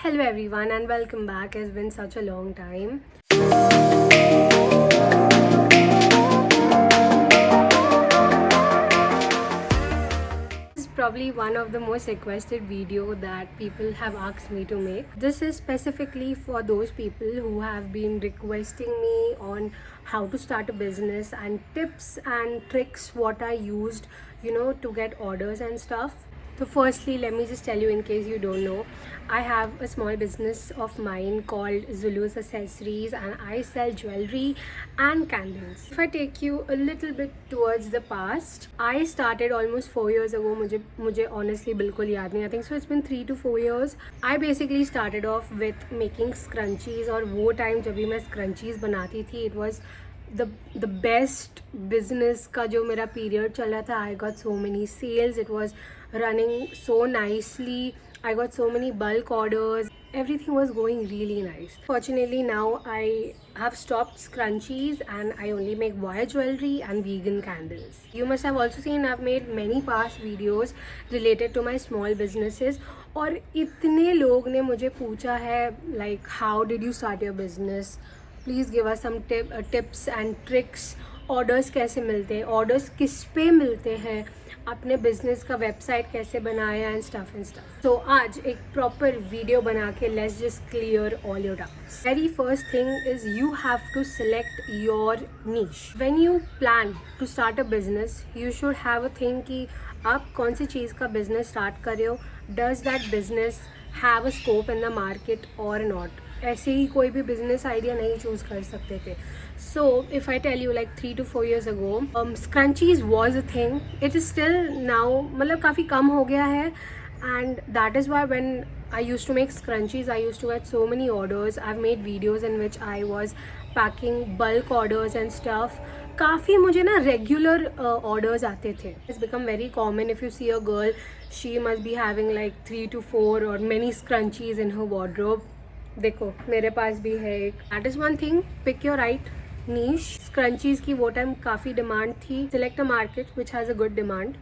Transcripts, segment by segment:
Hello everyone and welcome back. It's been such a long time. This is probably one of the most requested video that people have asked me to make. This is specifically for those people who have been requesting me on how to start a business and tips and tricks what I used, to get orders and stuff. So, firstly, let me just tell you in case you don't know, I have a small business of mine called Zulu's Accessories, and I sell jewelry and candles. If I take you a little bit towards the past, I started almost 4 years ago. मुझे honestly बिल्कुल याद नहीं. I think so. It's been 3 to 4 years. I basically started off with making scrunchies, और वो time जब भी मैं scrunchies बनाती थी, it was the best business का जो मेरा period चल रहा था. I got so many sales. It was running so nicely. I got so many bulk orders. Everything was going really nice. Fortunately, now I have stopped scrunchies and I only make wire jewelry and vegan candles. You must have also seen I've made many past videos related to my small businesses. और इतने लोग ने मुझे पूछा है like how did you start your business? Please give us some tips and tricks. Orders कैसे मिलते हैं, ऑर्डर्स किस पे मिलते हैं, अपने बिजनेस का वेबसाइट कैसे बनाया एंड स्टफ. तो आज एक प्रॉपर वीडियो बना के let's just clear all your doubts. Very first thing is you have to select your niche. When you plan to start a business you should have a thing कि आप कौन सी चीज़ का business start कर रहे हो. Does that business have a scope in the market और not. ऐसे ही कोई भी बिजनेस आइडिया नहीं चूज़ कर सकते थे. So if I tell you like 3 to 4 years ago, scrunchies was a thing. It is still now, मतलब काफ़ी कम हो गया है. And that is why when I used to make scrunchies, I used to get so many orders. I've made videos in which I was packing bulk orders and stuff. काफ़ी मुझे ना regular orders आते थे. It's become very common. If you see a girl, she must be having like 3 to 4 or many scrunchies in her wardrobe. देखो मेरे पास भी है एक. That is one thing. Pick your right niche. Scrunchies की वो time काफ़ी demand थी. Select a market which has a good demand.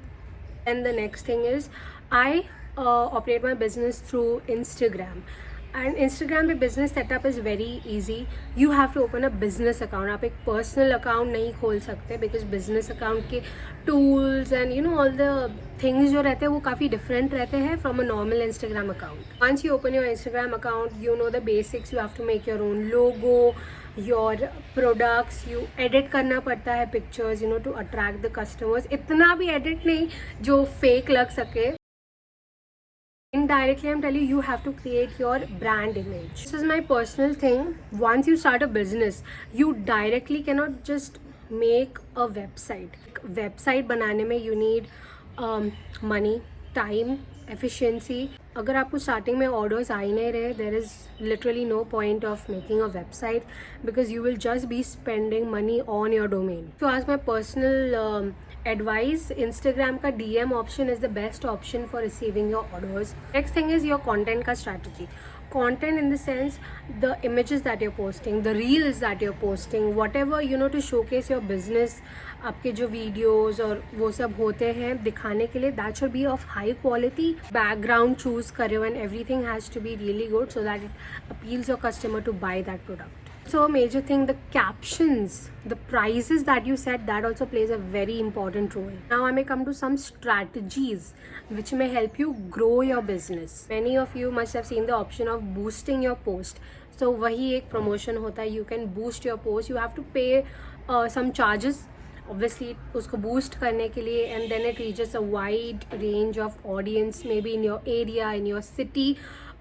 And the next thing is I operate my business through Instagram. And Instagram पे business setup is very easy. You have to open a business account. आप एक personal account नहीं खोल सकते because business account के tools and all the things जो रहते हैं वो काफ़ी different रहते हैं from a normal Instagram account. Once you open your Instagram account, you know the basics. You have to make your own logo, your products. You edit करना पड़ता है pictures, to attract the customers. इतना भी edit नहीं जो fake लग सके. Indirectly, I'm telling you, you have to create your brand image. This is my personal thing. Once you start a business, you directly cannot just make a website. Website बनाने में you need money, time, efficiency. अगर आपको starting में orders आ ही नहीं रहे, there is literally no point of making a website because you will just be spending money on your domain. So as my personal advice, Instagram का DM option is the best option for receiving your orders. Next thing is your content का strategy. Content in the sense the images that you're posting, the reels that you're posting, whatever to showcase your business. आपके जो videos और वो सब होते हैं दिखाने के लिए, that should be of high quality. Background choose करो and everything has to be really good so that it appeals your customer to buy that product. So a major thing, the captions, the prices that you set, that also plays a very important role. Now I may come to some strategies which may help you grow your business. Many of you must have seen the option of boosting your post. So वही एक promotion होता है. You can boost your post. You have to pay some charges. Obviously उसको boost करने के लिए, and then it reaches a wide range of audience, maybe in your area, in your city,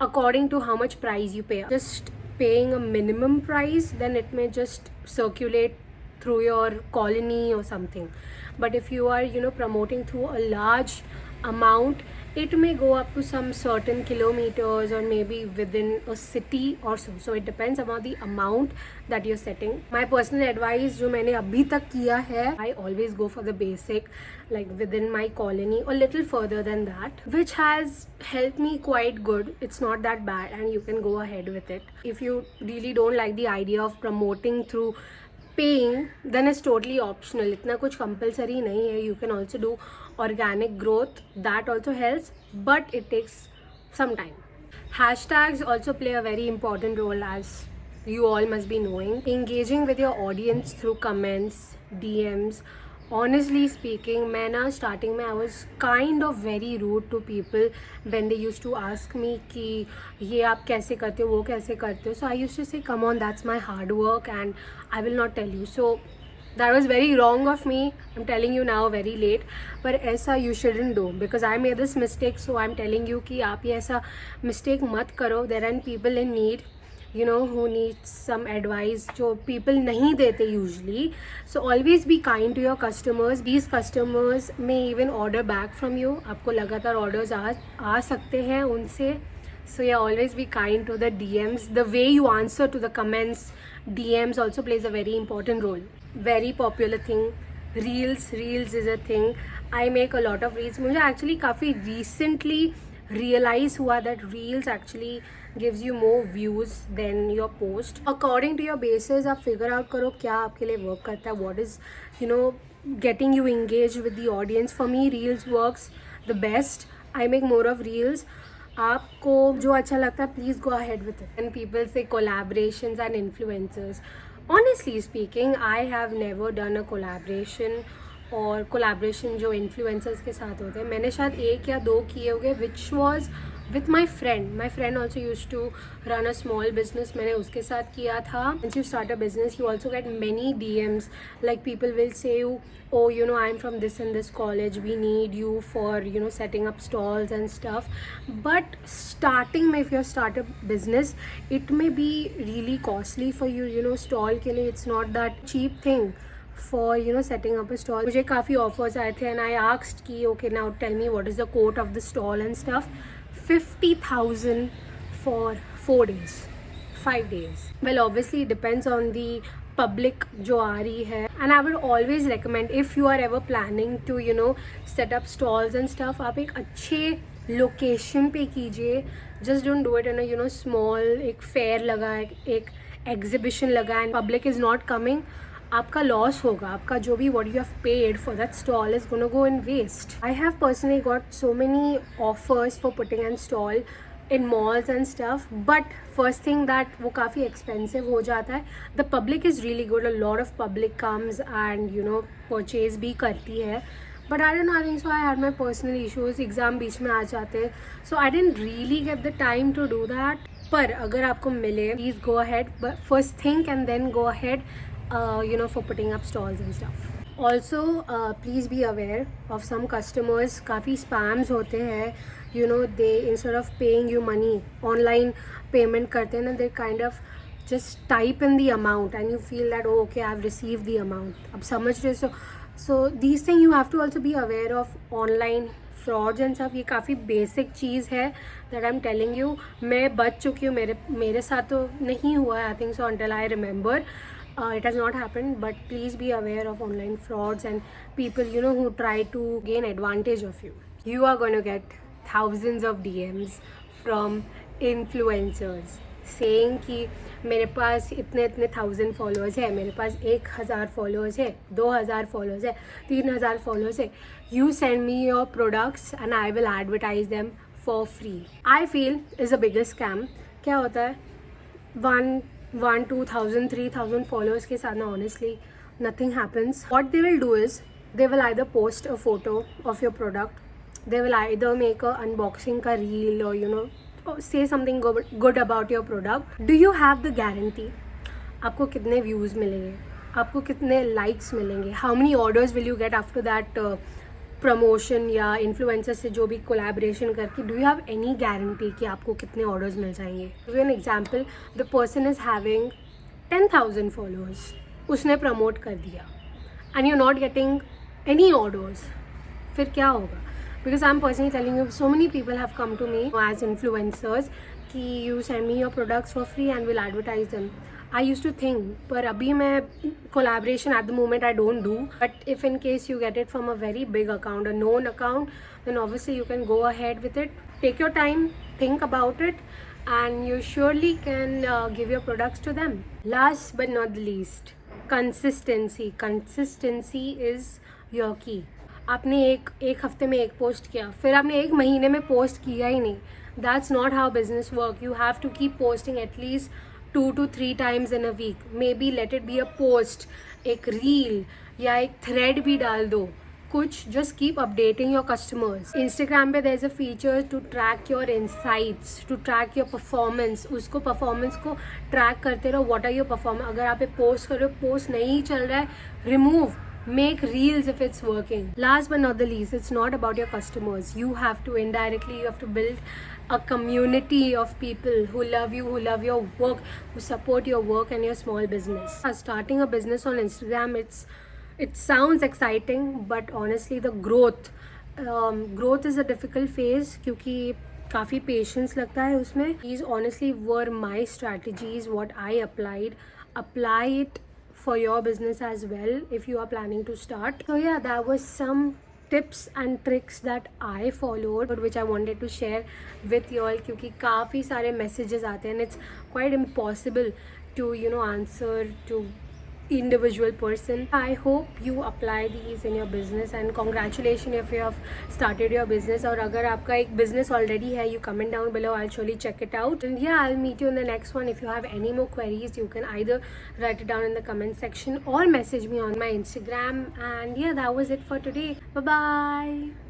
according to how much price you pay. Just paying a minimum price, then it may just circulate through your colony or something. But if you are promoting through a large amount, it may go up to some certain kilometers or maybe within a city or so it depends about the amount that you're setting. My personal advice जो मैंने अभी तक किया है, I always go for the basic, like within my colony or little further than that, which has helped me quite good. It's not that bad and you can go ahead with it. If you really don't like the idea of promoting through paying, then it's totally optional. इतना कुछ compulsory नहीं है. You can also do organic growth, that also helps, but it takes some time. Hashtags also play a very important role, as you all must be knowing. Engaging with your audience through comments, DMs. Honestly speaking, मैं ना starting में I was kind of very rude to people when they used to ask me कि ये आप कैसे करते हो, वो कैसे करते हो. So I used to say, come on, that's my hard work and I will not tell you. So that was very wrong of me. I'm telling you now very late. पर ऐसा you shouldn't do because I made this mistake. So I'm telling you कि आप ये ऐसा mistake मत करो. There are people in need, you know, who needs some advice जो people नहीं देते usually. So always be kind to your customers. These customers may even order back from you. आपको लगातार orders आ सकते हैं उनसे. So yeah, always be kind to the DMs. The way you answer to the comments, DMs also plays a very important role. Very popular thing. Reels is a thing. I make a lot of reels. मुझे actually काफ़ी recently realize हुआ that reels actually gives you more views than your post. According to your basis, आप figure out करो क्या आपके लिए work करता है. What is, you know, getting you engaged with the audience. For me, reels works the best. I make more of reels. आपको जो अच्छा लगता है please go ahead with it. And people से collaborations and influencers. Honestly speaking, I have never done a collaboration. और collaboration जो influencers के साथ होते हैं, मैंने शायद 1 या 2 किए होंगे, which was with my friend also used to run a small business. मैंने उसके साथ किया था. Once you start a business, you also get many DMs, like people will say you, oh, you know, I'm from this and this college, we need you for, you know, setting up stalls and stuff. But starting में, if you start a business, it may be really costly for you, you know, stall के लिए it's not that cheap thing for, you know, setting up a stall. मुझे काफ़ी offers आए थे and I asked कि okay, now tell me what is the quote of the stall and stuff. 50,000 for 4 days, 5 days. Well, obviously it depends on the public जो आ रही है. And I would always recommend, if you are ever planning to, you know, set up stalls and stuff, आप एक अच्छे location पे कीजिए. Just don't do it in a, you know, small एक fair लगा, एक एग्जिबिशन लगा and public is not coming. आपका लॉस होगा. आपका जो भी what you have paid for that stall is gonna go in waste. I have personally got so many offers for putting an stall in malls and stuff, but first thing that वो काफ़ी expensive हो जाता है. The public is really good. A lot of public comes and, you know, purchase भी करती है. But I don't know, I think so I had my personal issues. Exam बीच में आ जाते, so I didn't really get the time to do that. पर अगर आपको मिले, please go ahead. But first think and then go ahead. You know, for putting up stalls and stuff. Also, please be aware of some customers. काफ़ी spams होते हैं. You know, they instead of paying you money, online payment करते हैं ना, they kind of just type in the amount and you feel that, oh, okay, I've received the amount. अब समझ रहे हो? So these things you have to also be aware of. Online frauds and stuff, ये काफ़ी basic चीज़ है that I'm telling you. मैं बच चुकी हूँ. मेरे साथ तो नहीं हुआ है, I think so, until I remember. It has not happened, but please be aware of online frauds and people, you know, who try to gain advantage of you. You are going to get thousands of DMs from influencers saying कि मेरे पास इतने 1000 followers है, मेरे पास 1000 followers है, 2000 followers है, 3000 followers है. You send me your products and I will advertise them for free. I feel is a biggest scam. क्या होता है? 2,000, 3,000 followers के साथ ना, honestly nothing happens. What they will do is they will either post a photo of your product, they will either make a unboxing का reel, or, you know, say something good about your product. Do you have the guarantee आपको कितने views मिलेंगे, आपको कितने likes मिलेंगे, how many orders will you get after that promotion या influencer से जो भी कोलैबोरेशन करके? Do you have any guarantee कि आपको कितने ऑर्डर्स मिल जाएंगे? Give an example, the person is having 10,000 followers, उसने प्रमोट कर दिया and you not getting any orders, फिर क्या होगा? Because I am personally telling you, so many people have come to me as influencers कि you send me your products for free and will advertise them. I used to think, पर अभी मैं collaboration at the moment I don't do. But if in case you get it from a very big account, a known account, then obviously you can go ahead with it. Take your time, think about it, and you surely can give your products to them. Last but not the least, consistency. Consistency is your key. आपने एक हफ्ते में एक post किया, फिर आपने एक महीने में पोस्ट किया ही नहीं, That's not how business work. You have to keep posting at least 2 to 3 times in a week. Maybe let it be a post, एक reel या एक thread भी डाल दो कुछ. Just keep updating your customers. Instagram पे there's a feature to track your insights, to track your performance. उसको performance को track करते रहो. What are your performance? अगर आप post कर रहे हो, post नहीं चल रहा है, remove. Make reels if it's working. Last but not the least, it's not about your customers. You have to build a community of people who love you, who love your work, who support your work and your small business. Starting a business on Instagram, it sounds exciting, but honestly the growth is a difficult phase क्योंकि काफ़ी patience लगता है उसमें. These honestly were my strategies, what I applied. Apply it for your business as well if you are planning to start. So yeah, that was some tips and tricks that I followed, which I wanted to share with you all क्योंकि काफ़ी सारे messages आते हैं and it's quite impossible to answer to individual person. I hope you apply these in your business and congratulations if you have started your business. और अगर आपका एक business already है, you comment down below. I'll surely check it out. And yeah, I'll meet you in the next one. If you have any more queries, you can either write it down in the comment section or message me on my Instagram. And yeah, that was it for today. Bye bye.